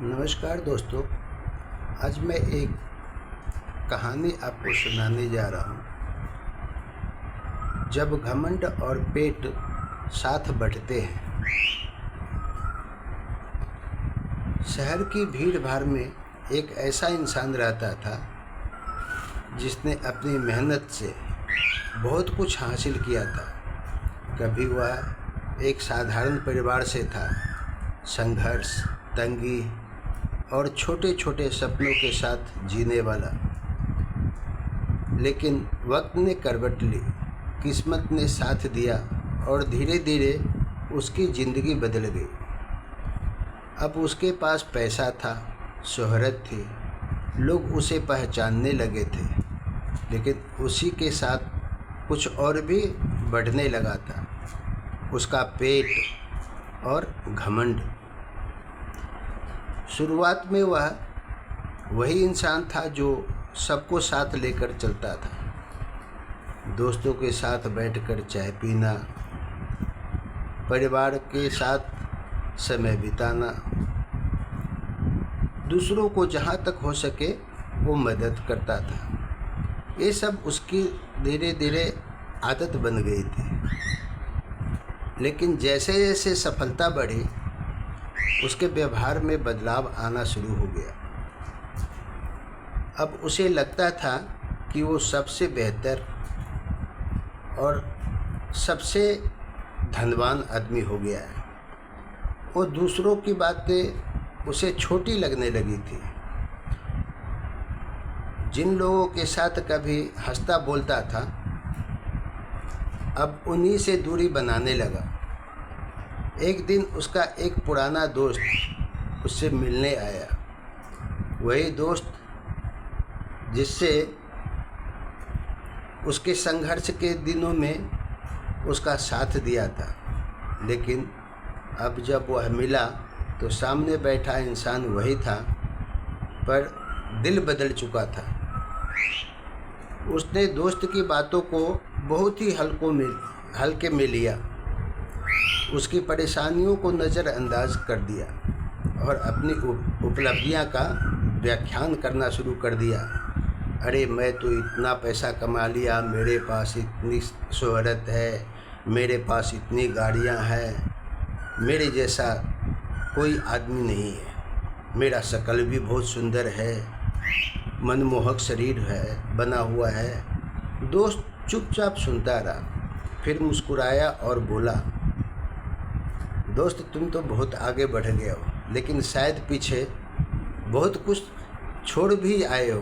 नमस्कार दोस्तों। आज मैं एक कहानी आपको सुनाने जा रहा हूँ। जब घमंड और पेट साथ बढ़ते हैं। शहर की भीड़ भाड़ में एक ऐसा इंसान रहता था जिसने अपनी मेहनत से बहुत कुछ हासिल किया था। कभी वह एक साधारण परिवार से था, संघर्ष, तंगी और छोटे छोटे सपनों के साथ जीने वाला। लेकिन वक्त ने करवट ली, किस्मत ने साथ दिया और धीरे धीरे उसकी ज़िंदगी बदल गई। अब उसके पास पैसा था, शोहरत थी, लोग उसे पहचानने लगे थे। लेकिन उसी के साथ कुछ और भी बढ़ने लगा था, उसका पेट और घमंड। शुरुआत में वह वही इंसान था जो सबको साथ लेकर चलता था। दोस्तों के साथ बैठकर चाय पीना, परिवार के साथ समय बिताना, दूसरों को जहाँ तक हो सके वो मदद करता था। ये सब उसकी धीरे धीरे आदत बन गई थी। लेकिन जैसे जैसे सफलता बढ़ी, उसके व्यवहार में बदलाव आना शुरू हो गया। अब उसे लगता था कि वो सबसे बेहतर और सबसे धनवान आदमी हो गया है। वो दूसरों की बातें उसे छोटी लगने लगी थी। जिन लोगों के साथ कभी हंसता बोलता था, अब उन्हीं से दूरी बनाने लगा। एक दिन उसका एक पुराना दोस्त उससे मिलने आया। वही दोस्त जिससे उसके संघर्ष के दिनों में उसका साथ दिया था। लेकिन अब जब वह मिला तो सामने बैठा इंसान वही था, पर दिल बदल चुका था। उसने दोस्त की बातों को बहुत ही हल्के में लिया, उसकी परेशानियों को नज़रअंदाज कर दिया और अपनी उपलब्धियां का व्याख्यान करना शुरू कर दिया। अरे मैं तो इतना पैसा कमा लिया, मेरे पास इतनी शोहरत है, मेरे पास इतनी गाड़ियां हैं, मेरे जैसा कोई आदमी नहीं है, मेरा शक्ल भी बहुत सुंदर है, मनमोहक शरीर है, बना हुआ है। दोस्त चुपचाप सुनता रहा, फिर मुस्कुराया और बोला, दोस्त तुम तो बहुत आगे बढ़ गए हो, लेकिन शायद पीछे बहुत कुछ छोड़ भी आए हो।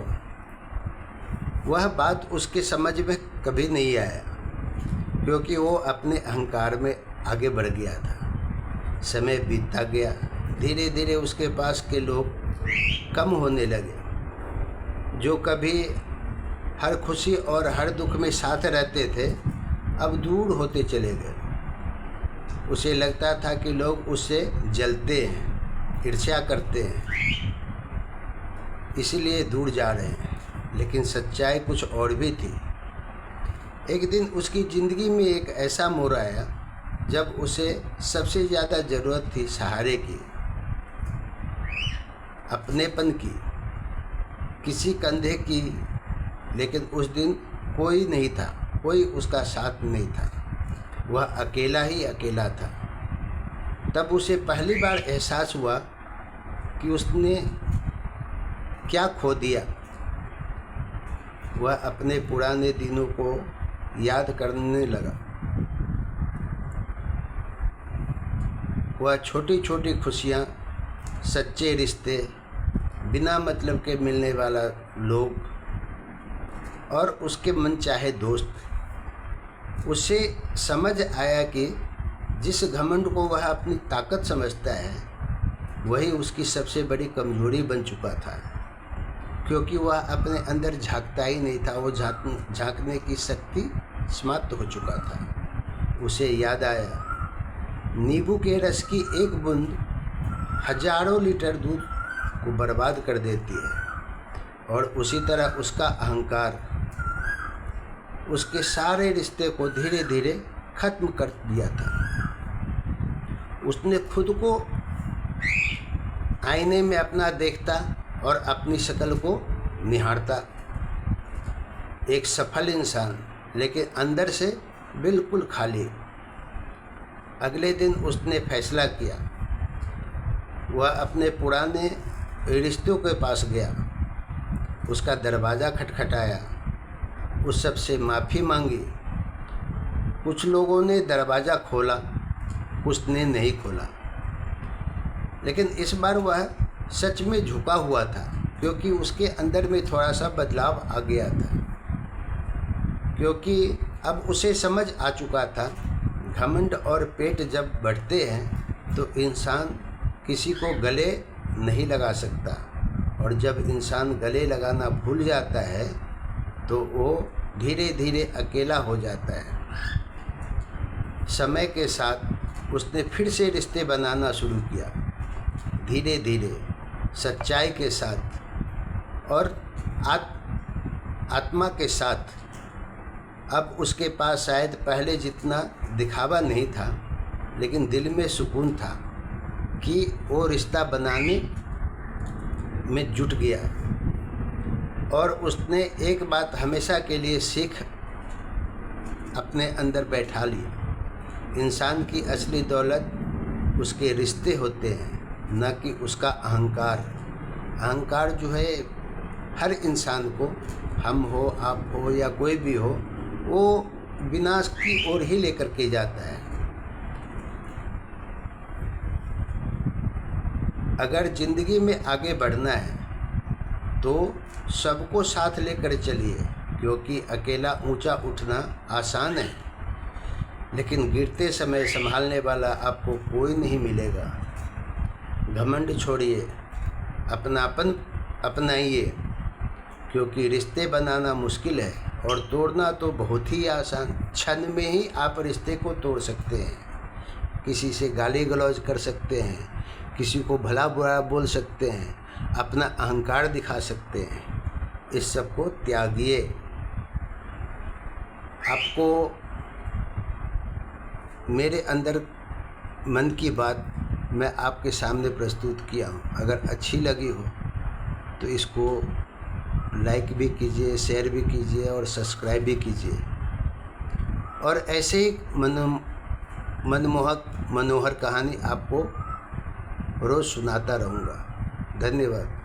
वह बात उसके समझ में कभी नहीं आया, क्योंकि वो अपने अहंकार में आगे बढ़ गया था। समय बीतता गया, धीरे धीरे उसके पास के लोग कम होने लगे। जो कभी हर खुशी और हर दुख में साथ रहते थे, अब दूर होते चले गए। उसे लगता था कि लोग उससे जलते हैं, ईर्ष्या करते हैं, इसलिए दूर जा रहे हैं। लेकिन सच्चाई कुछ और भी थी। एक दिन उसकी ज़िंदगी में एक ऐसा मोड़ आया जब उसे सबसे ज़्यादा ज़रूरत थी सहारे की, अपनेपन की, किसी कंधे की। लेकिन उस दिन कोई नहीं था, कोई उसका साथ नहीं था। वह अकेला ही अकेला था। तब उसे पहली बार एहसास हुआ कि उसने क्या खो दिया। वह अपने पुराने दिनों को याद करने लगा। वह छोटी छोटी खुशियाँ, सच्चे रिश्ते, बिना मतलब के मिलने वाला लोग और उसके मनचाहे दोस्त। उसे समझ आया कि जिस घमंड को वह अपनी ताकत समझता है, वही उसकी सबसे बड़ी कमजोरी बन चुका था। क्योंकि वह अपने अंदर झांकता ही नहीं था, वो झांकने की शक्ति समाप्त हो चुका था। उसे याद आया, नींबू के रस की एक बूंद हजारों लीटर दूध को बर्बाद कर देती है। और उसी तरह उसका अहंकार उसके सारे रिश्ते को धीरे धीरे खत्म कर दिया था। उसने खुद को आईने में अपना देखता और अपनी शक्ल को निहारता। एक सफल इंसान, लेकिन अंदर से बिल्कुल खाली। अगले दिन उसने फैसला किया। वह अपने पुराने रिश्तों के पास गया, उसका दरवाज़ा खटखटाया, उस सब से माफ़ी मांगी। कुछ लोगों ने दरवाज़ा खोला, कुछ ने नहीं खोला, लेकिन इस बार वह सच में झुका हुआ था, क्योंकि उसके अंदर में थोड़ा सा बदलाव आ गया था। क्योंकि अब उसे समझ आ चुका था, घमंड और पेट जब बढ़ते हैं तो इंसान किसी को गले नहीं लगा सकता, और जब इंसान गले लगाना भूल जाता है तो वो धीरे धीरे अकेला हो जाता है। समय के साथ उसने फिर से रिश्ते बनाना शुरू किया, धीरे धीरे, सच्चाई के साथ और आत्मा के साथ। अब उसके पास शायद पहले जितना दिखावा नहीं था, लेकिन दिल में सुकून था कि वो रिश्ता बनाने में जुट गया। और उसने एक बात हमेशा के लिए सीख अपने अंदर बैठा ली। इंसान की असली दौलत उसके रिश्ते होते हैं, न कि उसका अहंकार। अहंकार जो है हर इंसान को, हम हो, आप हो या कोई भी हो, वो विनाश की ओर ही लेकर के जाता है। अगर ज़िंदगी में आगे बढ़ना है तो सबको साथ लेकर चलिए, क्योंकि अकेला ऊंचा उठना आसान है, लेकिन गिरते समय संभालने वाला आपको कोई नहीं मिलेगा। घमंड छोड़िए, अपनापन अपनाइए, क्योंकि रिश्ते बनाना मुश्किल है और तोड़ना तो बहुत ही आसान। क्षण में ही आप रिश्ते को तोड़ सकते हैं। किसी से गाली गलौज कर सकते हैं, किसी को भला बुरा बोल सकते हैं, अपना अहंकार दिखा सकते हैं। इस सब को त्यागिए। आपको मेरे अंदर मन की बात मैं आपके सामने प्रस्तुत किया हूँ। अगर अच्छी लगी हो तो इसको लाइक भी कीजिए, शेयर भी कीजिए और सब्सक्राइब भी कीजिए। और ऐसे ही मनमोहक मनोहर कहानी आपको रोज़ सुनाता रहूँगा। धन्यवाद।